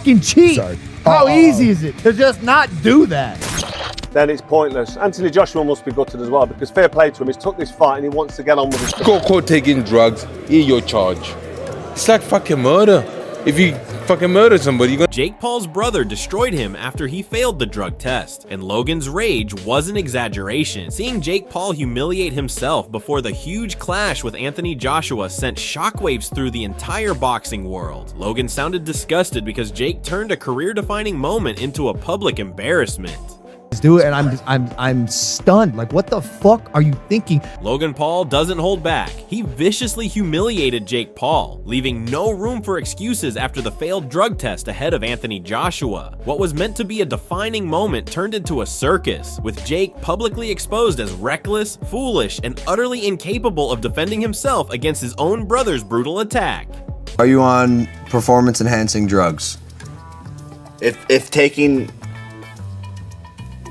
fucking cheat. Sorry. How easy is it to just not do that? Then it's pointless. Anthony Joshua must be gutted as well, because fair play to him, he's took this fight and he wants to get on with his stuff. Go caught taking drugs, hear your charge. It's like fucking murder. If you fucking murder somebody, you're gonna... Jake Paul's brother destroyed him after he failed the drug test, and Logan's rage was an exaggeration. Seeing Jake Paul humiliate himself before the huge clash with Anthony Joshua sent shockwaves through the entire boxing world. Logan sounded disgusted because Jake turned a career-defining moment into a public embarrassment. Do it, and I'm stunned. Like, what the fuck are you thinking? Logan Paul doesn't hold back. He viciously humiliated Jake Paul, leaving no room for excuses after the failed drug test ahead of Anthony Joshua. What was meant to be a defining moment turned into a circus, with Jake publicly exposed as reckless, foolish, and utterly incapable of defending himself against his own brother's brutal attack. Are you on performance-enhancing drugs? If taking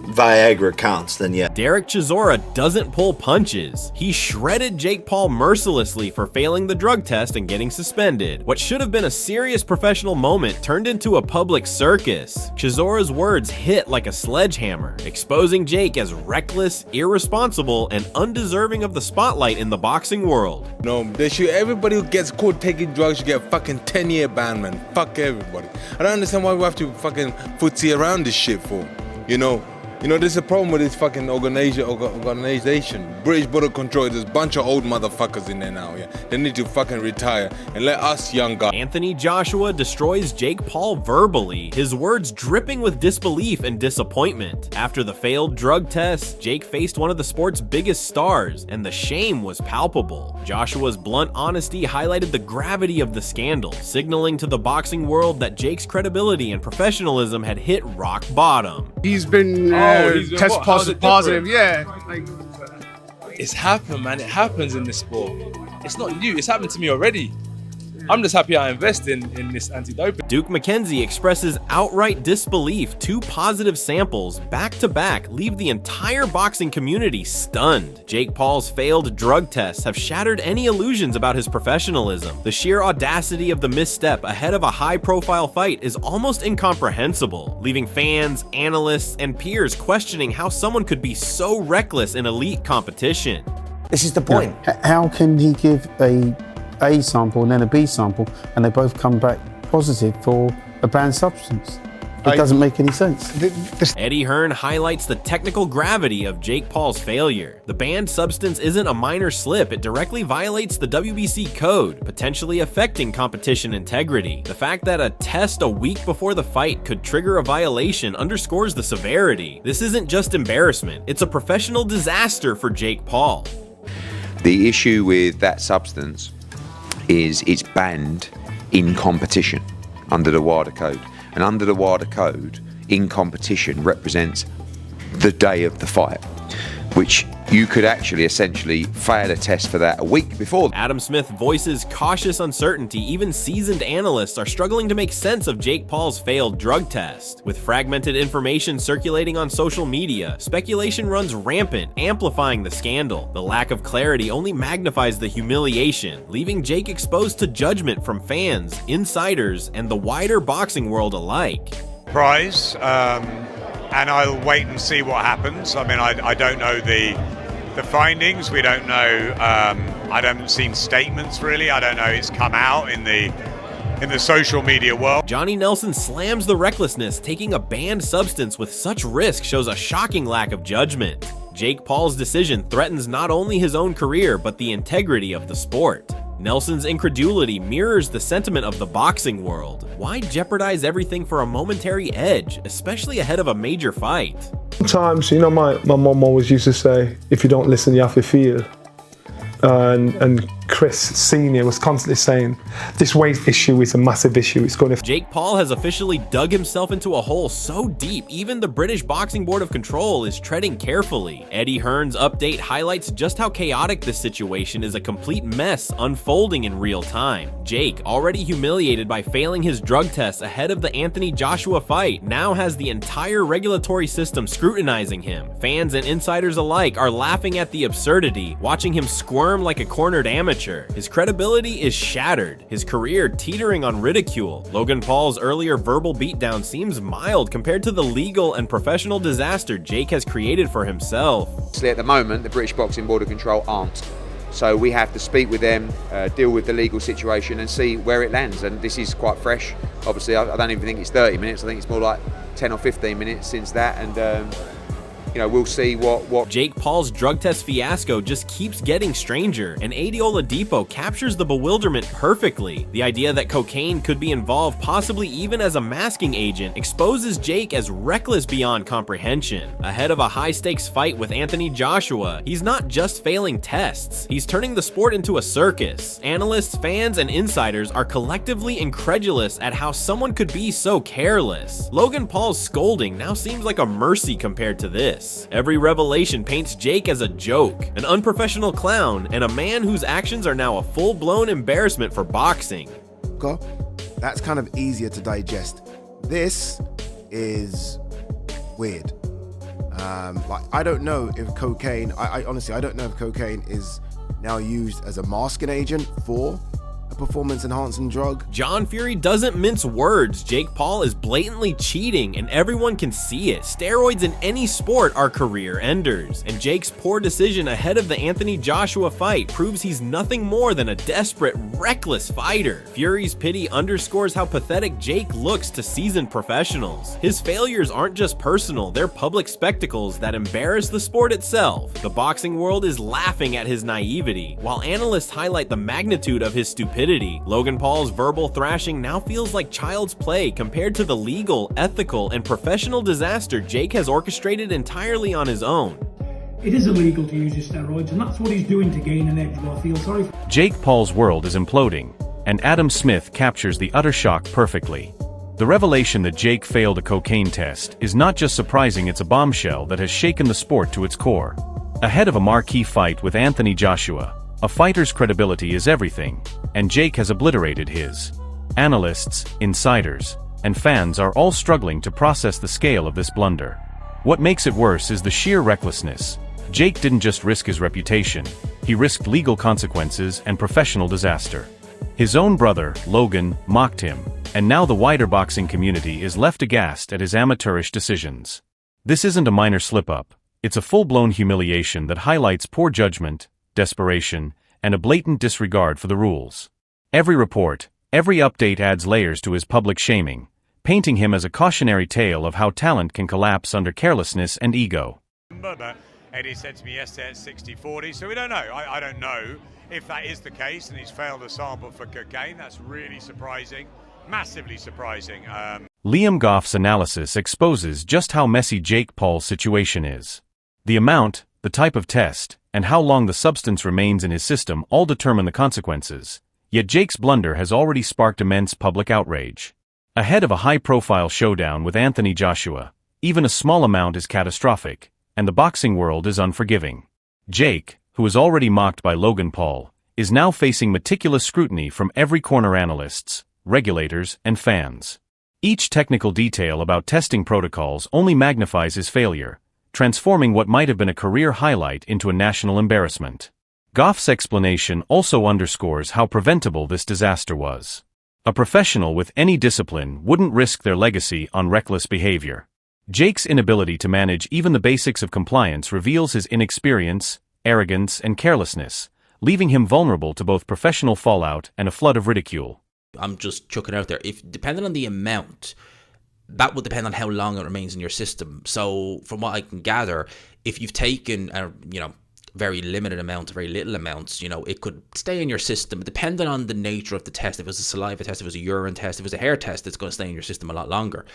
Viagra counts, then yeah. Derek Chisora doesn't pull punches. He shredded Jake Paul mercilessly for failing the drug test and getting suspended. What should have been a serious professional moment turned into a public circus. Chisora's words hit like a sledgehammer, exposing Jake as reckless, irresponsible, and undeserving of the spotlight in the boxing world. No, they should, everybody who gets caught taking drugs should get a fucking 10-year ban, man. Fuck everybody. I don't understand why we have to fucking footsie around this shit for, you know? You know, there's a problem with this fucking organization. British Border Control, there's a bunch of old motherfuckers in there now, yeah? They need to fucking retire and let us young guys. Anthony Joshua destroys Jake Paul verbally, his words dripping with disbelief and disappointment. After the failed drug test, Jake faced one of the sport's biggest stars, and the shame was palpable. Joshua's blunt honesty highlighted the gravity of the scandal, signaling to the boxing world that Jake's credibility and professionalism had hit rock bottom. He's been test positive, yeah. Like, it's happened, man. It happens in this sport. It's not new. It's happened to me already. I'm just happy I invest in this anti-doping. Duke McKenzie expresses outright disbelief. Two positive samples back-to-back leave the entire boxing community stunned. Jake Paul's failed drug tests have shattered any illusions about his professionalism. The sheer audacity of the misstep ahead of a high-profile fight is almost incomprehensible, leaving fans, analysts, and peers questioning how someone could be so reckless in elite competition. This is the point. How can he give a sample and then a B sample and they both come back positive for a banned substance? It doesn't make any sense. Eddie Hearn highlights the technical gravity of Jake Paul's failure. The banned substance isn't a minor slip, it directly violates the WBC code, potentially affecting competition integrity. The fact that a test a week before the fight could trigger a violation underscores the severity. This isn't just embarrassment, it's a professional disaster for Jake Paul. The issue with that substance is it's banned in competition under the WADA code. And under the WADA code, in competition represents the day of the fight, which you could actually essentially fail a test for that a week before. Adam Smith voices cautious uncertainty. Even seasoned analysts are struggling to make sense of Jake Paul's failed drug test. With fragmented information circulating on social media, speculation runs rampant, amplifying the scandal. The lack of clarity only magnifies the humiliation, leaving Jake exposed to judgment from fans, insiders, and the wider boxing world alike. Prize, and I'll wait and see what happens. I mean, I don't know the findings. We don't know. I haven't seen statements really. I don't know. It's come out in the social media world. Johnny Nelson slams the recklessness. Taking a banned substance with such risk shows a shocking lack of judgment. Jake Paul's decision threatens not only his own career, but the integrity of the sport. Nelson's incredulity mirrors the sentiment of the boxing world. Why jeopardize everything for a momentary edge, especially ahead of a major fight? Sometimes, you know, my mom always used to say, if you don't listen, you have to feel. And Chris Sr. was constantly saying, this weight issue is a massive issue. It's going to... Jake Paul has officially dug himself into a hole so deep, even the British Boxing Board of Control is treading carefully. Eddie Hearn's update highlights just how chaotic this situation is, a complete mess unfolding in real time. Jake, already humiliated by failing his drug tests ahead of the Anthony Joshua fight, now has the entire regulatory system scrutinizing him. Fans and insiders alike are laughing at the absurdity, watching him squirm like a cornered amateur. amateur. His credibility is shattered, his career teetering on ridicule. Logan Paul's earlier verbal beatdown seems mild compared to the legal and professional disaster Jake has created for himself. At the moment, the British Boxing Board of Control aren't. So we have to speak with them, deal with the legal situation and see where it lands. And this is quite fresh. Obviously, I don't even think it's 30 minutes. I think it's more like 10 or 15 minutes since that. And you know, we'll see what... Jake Paul's drug test fiasco just keeps getting stranger, and Adi Oladipo captures the bewilderment perfectly. The idea that cocaine could be involved, possibly even as a masking agent, exposes Jake as reckless beyond comprehension. Ahead of a high-stakes fight with Anthony Joshua, he's not just failing tests, he's turning the sport into a circus. Analysts, fans, and insiders are collectively incredulous at how someone could be so careless. Logan Paul's scolding now seems like a mercy compared to this. Every revelation paints Jake as a joke, an unprofessional clown, and a man whose actions are now a full-blown embarrassment for boxing. That's kind of easier to digest. This is weird. Like, I don't know if cocaine, I honestly, I don't know if cocaine is now used as a masking agent for a performance-enhancing drug. John Fury doesn't mince words. Jake Paul is blatantly cheating, and everyone can see it. Steroids in any sport are career enders, and Jake's poor decision ahead of the Anthony Joshua fight proves he's nothing more than a desperate, reckless fighter. Fury's pity underscores how pathetic Jake looks to seasoned professionals. His failures aren't just personal, they're public spectacles that embarrass the sport itself. The boxing world is laughing at his naivety, while analysts highlight the magnitude of his stupidity. Logan Paul's verbal thrashing now feels like child's play compared to the legal, ethical, and professional disaster Jake has orchestrated entirely on his own. It is illegal to use his steroids, and that's what he's doing to gain an edge. Well, I feel sorry. Jake Paul's world is imploding, and Adam Smith captures the utter shock perfectly. The revelation that Jake failed a cocaine test is not just surprising, it's a bombshell that has shaken the sport to its core. Ahead of a marquee fight with Anthony Joshua, a fighter's credibility is everything, and Jake has obliterated his. Analysts, insiders, and fans are all struggling to process the scale of this blunder. What makes it worse is the sheer recklessness. Jake didn't just risk his reputation, he risked legal consequences and professional disaster. His own brother, Logan, mocked him, and now the wider boxing community is left aghast at his amateurish decisions. This isn't a minor slip-up, it's a full-blown humiliation that highlights poor judgment, desperation, and a blatant disregard for the rules. Every report, every update adds layers to his public shaming, painting him as a cautionary tale of how talent can collapse under carelessness and ego. Eddie said to me yesterday at 60-40, so we don't know. I don't know if that is the case and he's failed a sample for cocaine. That's really surprising, massively surprising. Liam Goff's analysis exposes just how messy Jake Paul's situation is. The amount, the type of test, and how long the substance remains in his system all determine the consequences. Yet Jake's blunder has already sparked immense public outrage. Ahead of a high-profile showdown with Anthony Joshua, even a small amount is catastrophic, and the boxing world is unforgiving. Jake, who is already mocked by Logan Paul, is now facing meticulous scrutiny from every corner: analysts, regulators, and fans. Each technical detail about testing protocols only magnifies his failure, transforming what might have been a career highlight into a national embarrassment. Goff's explanation also underscores how preventable this disaster was. A professional with any discipline wouldn't risk their legacy on reckless behavior. Jake's inability to manage even the basics of compliance reveals his inexperience, arrogance, and carelessness, leaving him vulnerable to both professional fallout and a flood of ridicule. I'm just chucking out there, if depending on the amount, that will depend on how long it remains in your system. So from what I can gather, if you've taken a very limited amount, very little amounts, it could stay in your system. Depending on the nature of the test, if it was a saliva test, if it was a urine test, if it was a hair test, it's going to stay in your system a lot longer.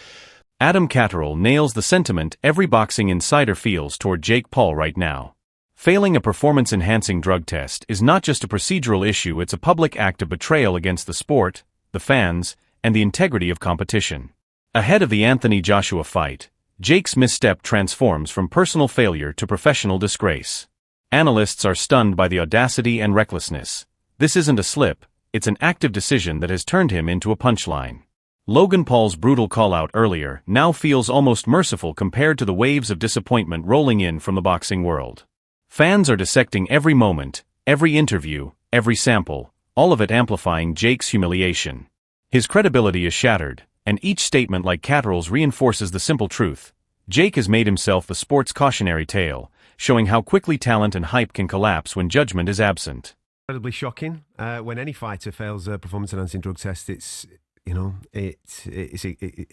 Adam Catterall nails the sentiment every boxing insider feels toward Jake Paul right now. Failing a performance-enhancing drug test is not just a procedural issue, it's a public act of betrayal against the sport, the fans, and the integrity of competition. Ahead of the Anthony Joshua fight, Jake's misstep transforms from personal failure to professional disgrace. Analysts are stunned by the audacity and recklessness. This isn't a slip, it's an active decision that has turned him into a punchline. Logan Paul's brutal call-out earlier now feels almost merciful compared to the waves of disappointment rolling in from the boxing world. Fans are dissecting every moment, every interview, every sample, all of it amplifying Jake's humiliation. His credibility is shattered, and each statement like catarrhs reinforces the simple truth. Jake has made himself the sport's cautionary tale, showing how quickly talent and hype can collapse when judgment is absent. Incredibly shocking. When any fighter fails a performance-enhancing drug test, it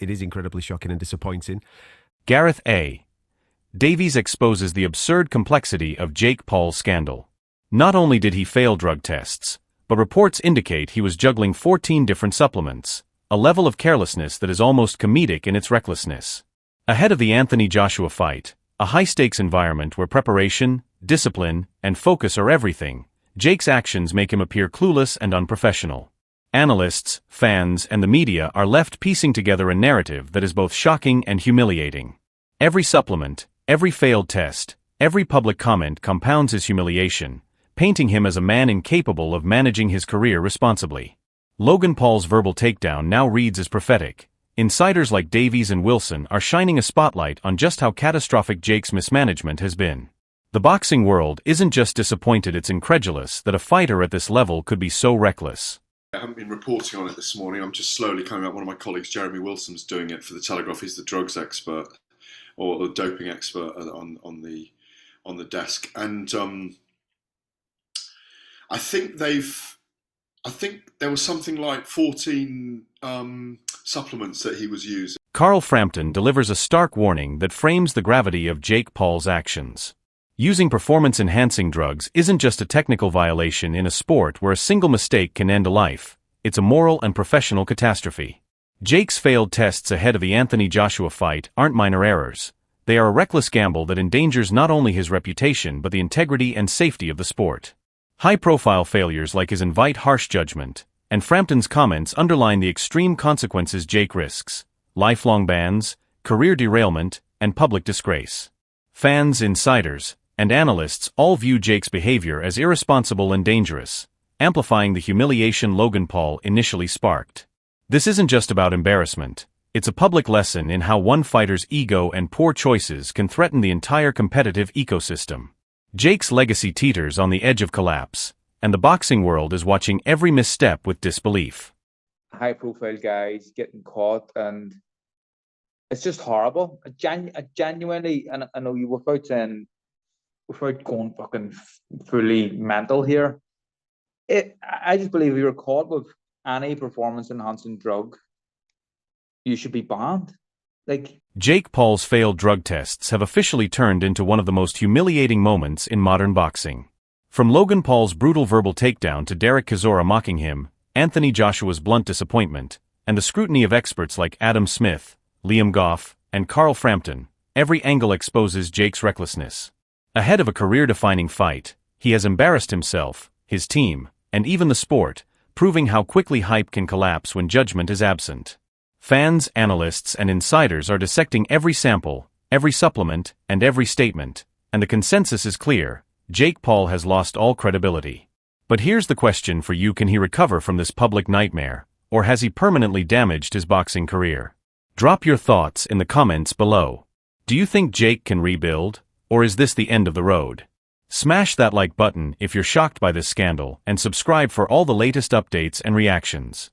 is incredibly shocking and disappointing. Gareth A. Davies exposes the absurd complexity of Jake Paul's scandal. Not only did he fail drug tests, but reports indicate he was juggling 14 different supplements, a level of carelessness that is almost comedic in its recklessness. Ahead of the Anthony Joshua fight, a high-stakes environment where preparation, discipline, and focus are everything, Jake's actions make him appear clueless and unprofessional. Analysts, fans, and the media are left piecing together a narrative that is both shocking and humiliating. Every supplement, every failed test, every public comment compounds his humiliation, painting him as a man incapable of managing his career responsibly. Logan Paul's verbal takedown now reads as prophetic. Insiders like Davies and Wilson are shining a spotlight on just how catastrophic Jake's mismanagement has been. The boxing world isn't just disappointed, it's incredulous that a fighter at this level could be so reckless. I haven't been reporting on it this morning. I'm just slowly coming up. One of my colleagues, Jeremy Wilson's doing it for the Telegraph. He's the drugs expert or the doping expert on the desk, and I think there was something like 14 supplements that he was using. Carl Frampton delivers a stark warning that frames the gravity of Jake Paul's actions. Using performance-enhancing drugs isn't just a technical violation in a sport where a single mistake can end a life, it's a moral and professional catastrophe. Jake's failed tests ahead of the Anthony Joshua fight aren't minor errors. They are a reckless gamble that endangers not only his reputation but the integrity and safety of the sport. High-profile failures like his invite harsh judgment, and Frampton's comments underline the extreme consequences Jake risks: lifelong bans, career derailment, and public disgrace. Fans, insiders, and analysts all view Jake's behavior as irresponsible and dangerous, amplifying the humiliation Logan Paul initially sparked. This isn't just about embarrassment, it's a public lesson in how one fighter's ego and poor choices can threaten the entire competitive ecosystem. Jake's legacy teeters on the edge of collapse, and the boxing world is watching every misstep with disbelief. High-profile guys getting caught, and it's just horrible. I genuinely, and I know you without saying, without going fucking fully mental here, I just believe if you're caught with any performance-enhancing drug, you should be banned. Jake Paul's failed drug tests have officially turned into one of the most humiliating moments in modern boxing. From Logan Paul's brutal verbal takedown to Derek Chisora mocking him, Anthony Joshua's blunt disappointment, and the scrutiny of experts like Adam Smith, Liam Goff, and Carl Frampton, every angle exposes Jake's recklessness. Ahead of a career-defining fight, he has embarrassed himself, his team, and even the sport, proving how quickly hype can collapse when judgment is absent. Fans, analysts, and insiders are dissecting every sample, every supplement, and every statement, and the consensus is clear: Jake Paul has lost all credibility. But here's the question for you: can he recover from this public nightmare, or has he permanently damaged his boxing career? Drop your thoughts in the comments below. Do you think Jake can rebuild, or is this the end of the road? Smash that like button if you're shocked by this scandal, and subscribe for all the latest updates and reactions.